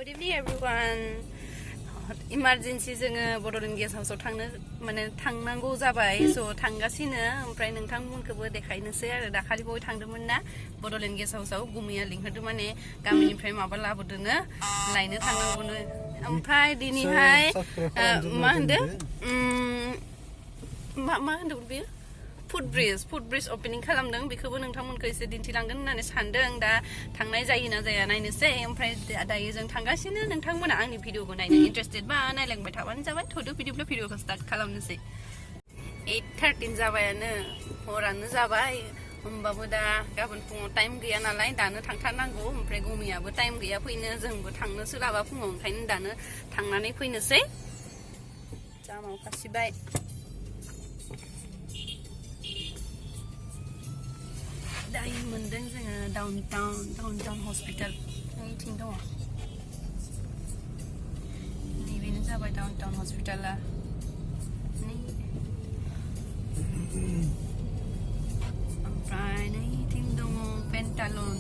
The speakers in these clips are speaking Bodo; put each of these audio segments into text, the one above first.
Good evening everyone. Emergency जोङो बड'लेण्ड गेस्ट हाउसआव थांनो माने थांनांगौ जाबाय स' थांगासिनो ओमफ्राय नोंथांमोनखौबो देखायनोसै आरो दाखालि बय थांदोंमोन ना बड'लेण्ड गेस्ट हाउसआव गुमैया लिंहरदों माने गामिनिफ्राय माबा लाबोदोंनो लायनो थांनांगौनो ओमफ्राय दिनैहाय मा होनदों मा होनदों बेयो footbridge opening खालामदों बेखौबो नोंथांमोनखौ एसे दिन्थिलांगोन होननानै सानदों दा थांनाय जायो ना जाया नायनोसै ओमफ्राय दायो जों थांगासिनो नोंथांमोना आंनि भिडिअखौ नायनो इन्टारेस्टेड बा नायलांबाय थाबानो जाबाय थ'दो बिदिब्ला भिडिअखौ स्टार्ट खालामनोसै 8:13 जाबायानो हरानो जाबाय होमबाबो दा गाबोन फुङाव टाइम गैया नालाय दानो थांथारनांगौ ओमफ्राय गुमैयाबो टाइम गैया फैनो जोंबो थांनो सोलाबा फुङाव ओंखायनो दानो थांनानै फैनोसै जामाव फासिबाय दायो मोनदों जोङो डाउनटाउन हस्पिटाल नैथिं दङ नैबेनो जाबाय डाउनटाउन हस्पिटाला ओमफ्राय नैथिं दङ पेन्टालुन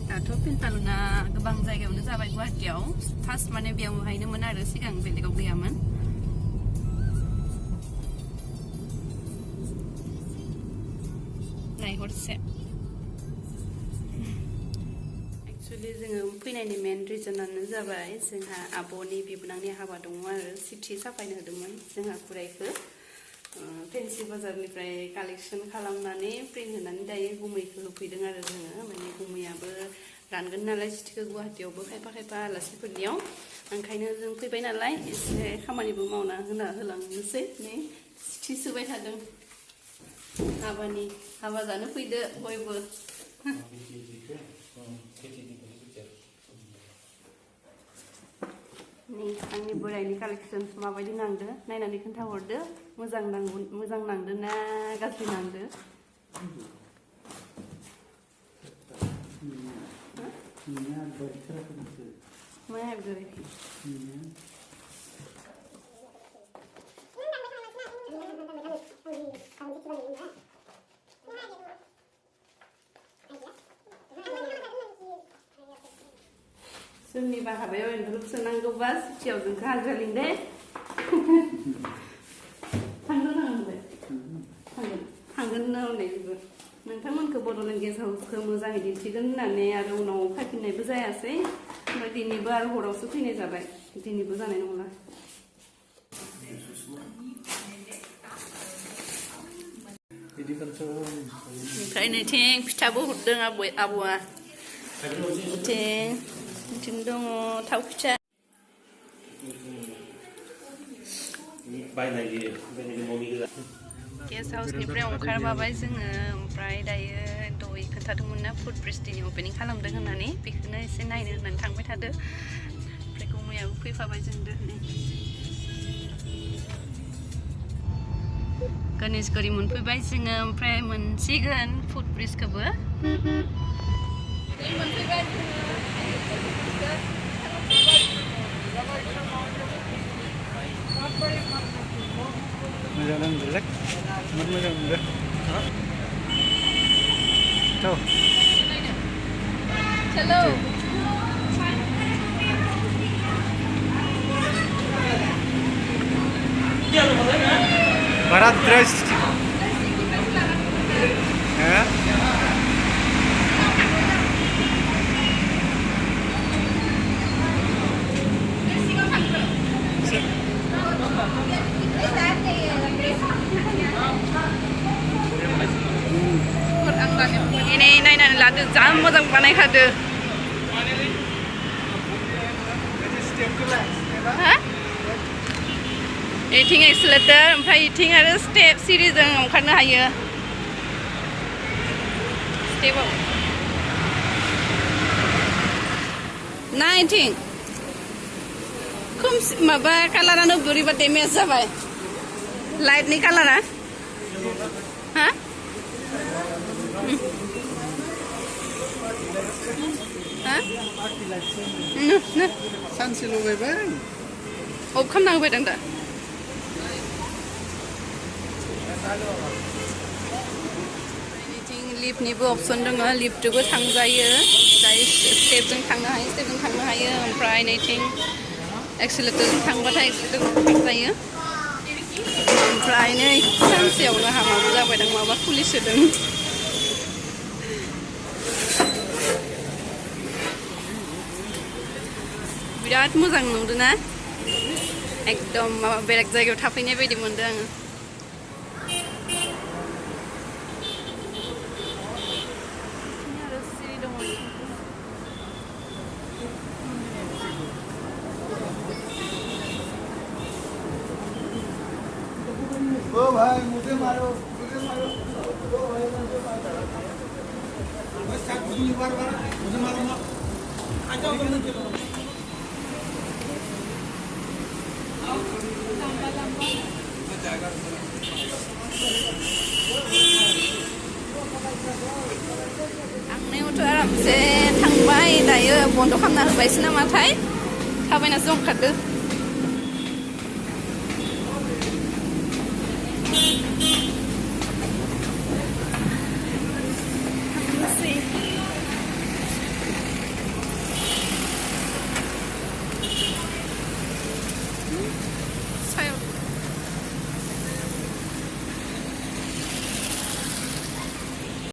दाथ' पेन्टालुना गोबां जायगायावनो जाबाय गुवाहाटियाव फार्स्ट माने बेयावहायनोमोन आरो सिगां बेलेगाव गैयामोन नायहरसे एक्चुअली जोङो फैनायनि मेन रिजनानो जाबाय जोंहा आब'नि बिबोनांनि हाबा दङ आरो सिथि साफायनो होदोंमोन जोंहा खुरायखौ फेन्सि बाजारनिफ्राय कालेक्सन खालामनानै प्रिन्ट होनानै दायो गुमैखौ होफैदों आरो जोङो माने गुमैयाबो रानगोन नालाय सिथिखौ गुवाहाटियावबो खायफा आलासिफोरनियाव ओंखायनो जों फैबाय नालाय एसे खामानिबो मावना होलांनोसै नै सिथि सुबाय थादों हाबा जानो फैदो बयबो नै आंनि बोरायनि कालेक्सन माबायदि नांदो नायनानै खोन्थाहरदो मोजां नांदो ना गाज्रि नांदो मा हाबगोराखै सोरनिबा हाबायाव एनभेलप सोनांगौबा सिटियाव जोंखौ हाजिरा लिंदे थांगोन होननायबो नोंथांमोनखौ बड'लेण्ड गेस्ट हाउसखौ मोजाङै दिन्थिगोन होननानै आरो उनाव फैफिननायबो जायासै ओमफ्राय दिनैबो आरो हरावसो फैनाय जाबाय दिनैबो जानाय नंला ओमफ्राय नैथिं फिथाबो हरदों आब'आ बिथिं दङ थाव फिथा गेस्ट हाउसनिफ्राय ओंखारबाय जोङो ओमफ्राय दायो दहाय खोन्थादोंमोन ना फुटब्रिज दिनै अपेनिं खालामदों होननानै बेखौनो एसे नायनो होननानै थांबाय थादो ओमफ्राय गुमैयाबो फैफाबाय जोंदो गणेशगुरि मोनफैबाय जोङो ओमफ्राय मोनसिगोन फुटब्रिजखौबो मोनफैबाय मोजां नांदोंलै मोजां मोनदों चलो बारा dress ini naik lado jam मोजां बानायखादो इथिं एक्सलेटर ओमफ्राय इथिं आरो स्टेप सिरिजों ओंखारनो हायो स्टेपआव ना इथिं खोमसि माबा कालारानो बोरैबा डेमेज जाबाय लाइटनि कालारा हा सानसे लगायबाय अफ खालामना होबाय दा लिफ्टनिबो अपसन दङ लिफ्टजोंबो थांजायो दायो स्टेपजों थांनो हायो ओमफ्राय नैथिं एक्सिलेटरजों थांबाथाय एक्सिलेटरजों थांजायो ओमफ्राय नै सानसेयावनो हामाबो जाबायदां माबा खुलिसोदों बिराद मोजां नुदों ना एकदम माबा बेलेग जायगायाव थाफैनाय बायदि मोनदों आङो ओ भाई मुझे मारो मुझे मारो बस चार बार मुझे मारो ना आ जाओ थांनायावथ' आरामसे थांबाय दायो बन्द' खालामना होबायसो नामाथाय थाबायनासो ओंखारदो